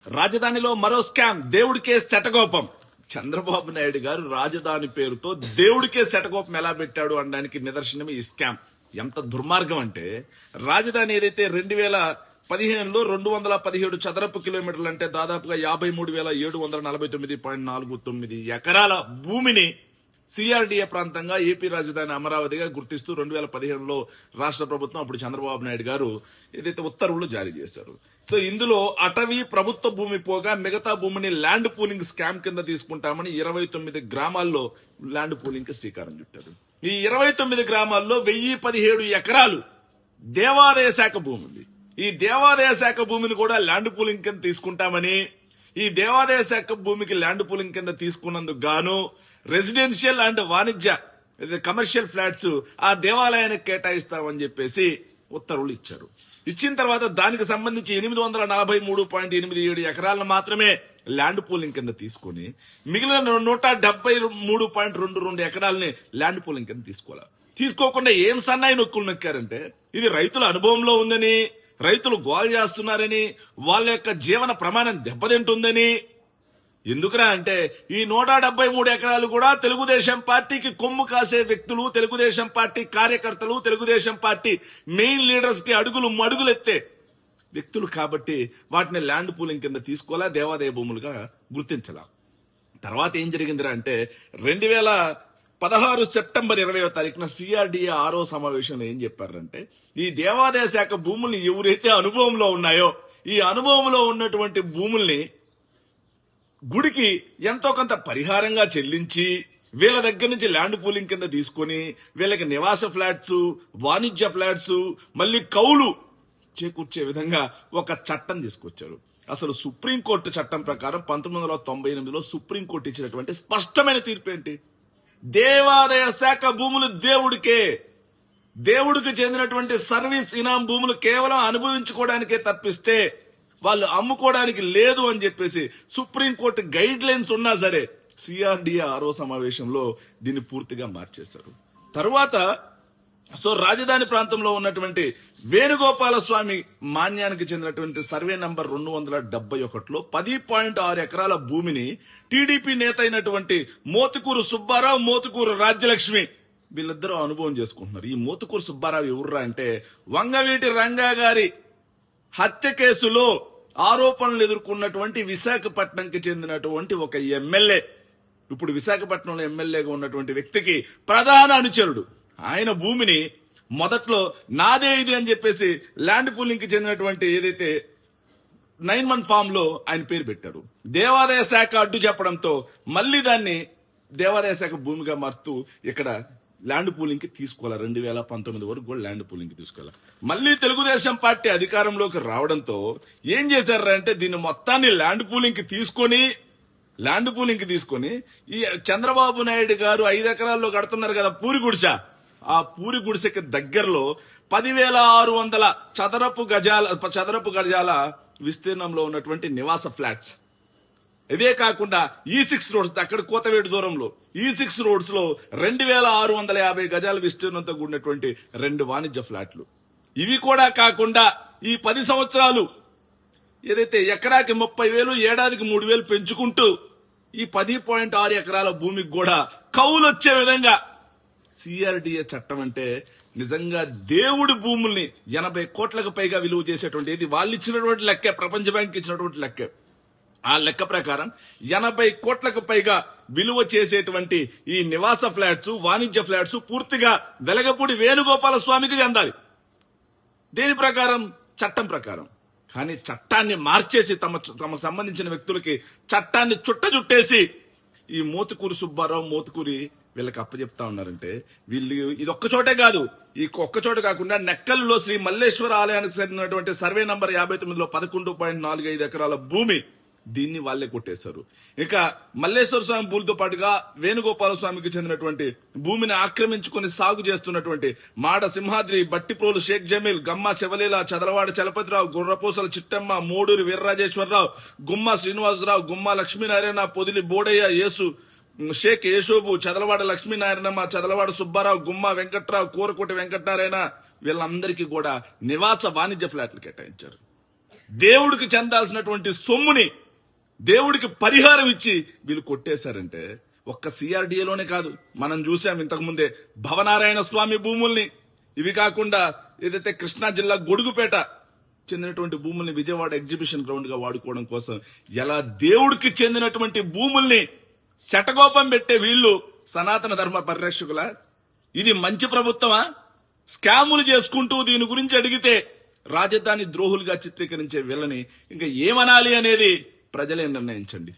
రాజధానిలో మరో స్కామ్, దేవుడికే శటకోపం. చంద్రబాబు నాయుడు గారు రాజధాని పేరుతో దేవుడికే శటకోపం ఎలా పెట్టాడు అనడానికి నిదర్శనమే ఈ స్కామ్. ఎంత దుర్మార్గం అంటే, రాజధాని ఏదైతే 2015లో 217 చదరపు కిలోమీటర్లు అంటే దాదాపుగా 53,749.49 ఎకరాల భూమిని సిఆర్డీఏ ప్రాంతంగా ఏపీ రాజధాని అమరావతిగా గుర్తిస్తూ 2015లో రాష్ట్ర ప్రభుత్వం, అప్పుడు చంద్రబాబు నాయుడు గారు ఏదైతే ఉత్తర్వులు జారీ చేశారు. సో ఇందులో అటవీ ప్రభుత్వ భూమి పోగా మిగతా భూమిని ల్యాండ్ పూలింగ్ స్కామ్ కింద తీసుకుంటామని 29 గ్రామాల్లో ల్యాండ్ పూలింగ్ కి శ్రీకారం చుట్టారు. ఈ 29 గ్రామాల్లో 1017 ఎకరాలు దేవాదాయ శాఖ భూమి ఉంది. ఈ దేవాదాయ శాఖ భూమిని కూడా ల్యాండ్ పూలింగ్ కింద తీసుకుంటామని, ఈ దేవాదాయ శాఖ భూమికి ల్యాండ్ పూలింగ్ కింద తీసుకున్నందుకు గాను రెసిడెన్షియల్ అండ్ వాణిజ్య కమర్షియల్ ఫ్లాట్స్ ఆ దేవాలయానికి కేటాయిస్తామని చెప్పేసి ఉత్తర్వులు ఇచ్చారు. ఇచ్చిన తర్వాత దానికి సంబంధించి 843.87 ఎకరాలను మాత్రమే ల్యాండ్ పూలింగ్ కింద తీసుకుని మిగిలిన 173.22 ఎకరాలని ల్యాండ్ పూలింగ్ కింద తీసుకోకుండా ఏం సన్నాయి నొక్కులు నొక్కారంటే, ఇది రైతుల అనుభవంలో ఉందని, రైతులు గోల్ చేస్తున్నారని, వాళ్ళ యొక్క జీవన ప్రమాణం దెబ్బతింటుందని. ఎందుకురా అంటే, ఈ 173 ఎకరాలు కూడా తెలుగుదేశం పార్టీకి కొమ్ము కాసే వ్యక్తులు, తెలుగుదేశం పార్టీ కార్యకర్తలు, తెలుగుదేశం పార్టీ మెయిన్ లీడర్స్ కి మడుగులెత్తే వ్యక్తులు కాబట్టి వాటిని ల్యాండ్ పూలింగ్ కింద తీసుకోవాలా, దేవాదాయ భూములుగా గుర్తించాల. తర్వాత ఏం జరిగిందిరా అంటే, 2016 సెప్టెంబర్ 20వ తారీఖున సిఆర్డీఏ 6వ సమావేశంలో ఏం చెప్పారంటే, ఈ దేవాదాయ శాఖ భూముల్ని ఎవరైతే అనుభవంలో ఉన్నాయో, ఈ అనుభవంలో ఉన్నటువంటి భూముల్ని గుడికి ఎంతో కొంత పరిహారంగా చెల్లించి వీళ్ళ దగ్గర నుంచి ల్యాండ్ పూలింగ్ కింద తీసుకుని వీళ్ళకి నివాస ఫ్లాట్స్, వాణిజ్య ఫ్లాట్స్, మళ్ళీ కౌలు చేకూర్చే విధంగా ఒక చట్టం తీసుకొచ్చారు. అసలు సుప్రీంకోర్టు చట్టం ప్రకారం 1998లో సుప్రీంకోర్టు ఇచ్చినటువంటి స్పష్టమైన తీర్పు ఏంటి? దేవాదాయ శాఖ భూములు దేవుడికి చెందినటువంటి సర్వీస్ ఇనాం భూములు కేవలం అనుభవించుకోవడానికే తప్పిస్తే వాళ్ళు అమ్ముకోవడానికి లేదు అని చెప్పేసి సుప్రీంకోర్టు గైడ్ లైన్స్ ఉన్నా సరే సిఆర్డీఏ 6వ సమావేశంలో దీన్ని పూర్తిగా మార్చేశారు. తరువాత రాజధాని ప్రాంతంలో ఉన్నటువంటి వేణుగోపాల స్వామి మాన్యానికి చెందినటువంటి సర్వే నంబర్ 271లో 10.6 ఎకరాల భూమిని టీడీపీ నేత అయినటువంటి మోతుకూరు సుబ్బారావు, మోతుకూరు రాజ్యలక్ష్మి వీళ్ళిద్దరూ అనుభవం చేసుకుంటున్నారు. ఈ మోతుకూరు సుబ్బారావు ఎవర్రా అంటే, వంగవీటి రంగా గారి హత్య కేసులో ఆరోపణలు ఎదుర్కొన్నటువంటి విశాఖపట్నంకి చెందినటువంటి ఒక ఎమ్మెల్యే, ఇప్పుడు విశాఖపట్నంలో ఎమ్మెల్యేగా ఉన్నటువంటి వ్యక్తికి ప్రధాన అనుచరుడు. ఆయన భూమిని మొదట్లో నాదే ఇది అని చెప్పేసి ల్యాండ్ పూలింగ్ కి చెందినటువంటి ఏదైతే 9-1 ఫామ్ లో ఆయన పేరు పెట్టారు. దేవాదాయ శాఖ అడ్డు చెప్పడంతో మళ్లీ దాన్ని దేవాదాయ శాఖ భూమిగా మారుతూ ఇక్కడ ల్యాండ్ పూలింగ్ కి తీసుకోవాలి. 2019 వరకు కూడా ల్యాండ్ పూలింగ్ కి తీసుకోవాలి. మళ్లీ తెలుగుదేశం పార్టీ అధికారంలోకి రావడంతో ఏం చేశారంటే, దీన్ని మొత్తాన్ని ల్యాండ్ పూలింగ్ కి తీసుకొని ఈ చంద్రబాబు నాయుడు గారు 5 ఎకరాల్లో కడుతున్నారు కదా పూరి గుడిసె, ఆ పూరి గుడిసెకి దగ్గరలో 10,600 చదరపు గజాల విస్తీర్ణంలో ఉన్నటువంటి నివాస ఫ్లాట్స్. ఇదే కాకుండా E6 రోడ్స్, అక్కడ కోతవేడు దూరంలో E6 రోడ్స్ లో 2,650 గజాల విస్తీర్ణంతో కూడినటువంటి 2 వాణిజ్య ఫ్లాట్లు. ఇవి కూడా కాకుండా ఈ 10 సంవత్సరాలు ఏదైతే ఎకరాకి 30,000, ఏడాదికి 3,000 పెంచుకుంటూ ఈ 10.6 ఎకరాల భూమికి కూడా కౌలు వచ్చే విధంగా సిఆర్డీఏ చట్టం అంటే నిజంగా దేవుడి భూముల్ని 80 కోట్లకు పైగా విలువ చేసేటువంటి, ఇది వాళ్ళు ఇచ్చినటువంటి లెక్కే, ప్రపంచ బ్యాంక్ ఇచ్చినటువంటి లెక్కే. ఆ లెక్క ప్రకారం 80 కోట్లకు పైగా విలువ చేసేటువంటి ఈ నివాస ఫ్లాట్స్, వాణిజ్య ఫ్లాట్స్ పూర్తిగా వెలగపూడి వేణుగోపాల స్వామికి చెందాలి. దేని ప్రకారం? చట్టం ప్రకారం. కానీ చట్టాన్ని మార్చేసి తమకు సంబంధించిన వ్యక్తులకి చట్టాన్ని చుట్టేసి ఈ మోతుకూరు సుబ్బారావు, మోతుకూరి వీళ్ళకి అప్పచెప్తా ఉన్నారంటే, వీళ్ళు ఇది ఒక్కచోటే కాదు, ఈ ఒక్కచోట కాకుండా నెక్కల్లో శ్రీ మల్లేశ్వర ఆలయానికి చెందినటువంటి సర్వే నంబర్ 59లో 11.45 ఎకరాల భూమి, దీన్ని వాళ్లే కొట్టేశారు. ఇక మల్లేశ్వర స్వామి భూమితో పాటుగా వేణుగోపాల స్వామికి చెందినటువంటి భూమిని ఆక్రమించుకుని సాగు చేస్తున్నటువంటి మాడ సింహాద్రి, బట్టిప్రోలు షేక్ జమీల్, గమ్మ శివలీల, చదలవాడ చలపతిరావు, గుర్రపూసల చిట్టమ్మ, మోడూరి వీర్రాజేశ్వరరావు, గుమ్మ శ్రీనివాసరావు, గుమ్మ లక్ష్మీనారాయణ, పొదిలి బోడయ్య, షేక్ యేసోబు, చదలవాడ లక్ష్మీనారాయణమ్మ, చదలవాడ సుబ్బారావు, గుమ్మ వెంకట్రావు, కూరకోటి వెంకటనారాయణ వీళ్ళందరికీ కూడా నివాస వాణిజ్య ఫ్లాట్లు కేటాయించారు. దేవుడికి చెందాల్సినటువంటి సొమ్ముని దేవుడికి పరిహారం ఇచ్చి వీళ్ళు కొట్టేశారంటే ఒక్క సిఆర్డీఏలోనే కాదు, మనం చూసాం ఇంతకు ముందే భవనారాయణ స్వామి భూముల్ని, ఇవి కాకుండా ఏదైతే కృష్ణా జిల్లా గొడుగుపేట చెందినటువంటి భూముల్ని విజయవాడ ఎగ్జిబిషన్ గ్రౌండ్ గా వాడుకోవడం కోసం ఎలా దేవుడికి చెందినటువంటి భూముల్ని శటగోపం పెట్టే వీళ్ళు సనాతన ధర్మ పరిరక్షకుల. ఇది మంచి ప్రభుత్వమా? స్కాములు చేసుకుంటూ దీని గురించి అడిగితే రాజధాని ద్రోహులుగా చిత్రీకరించే వీళ్ళని ఇంకా ఏమనాలి అనేది ప్రజలే నిర్ణయించండి.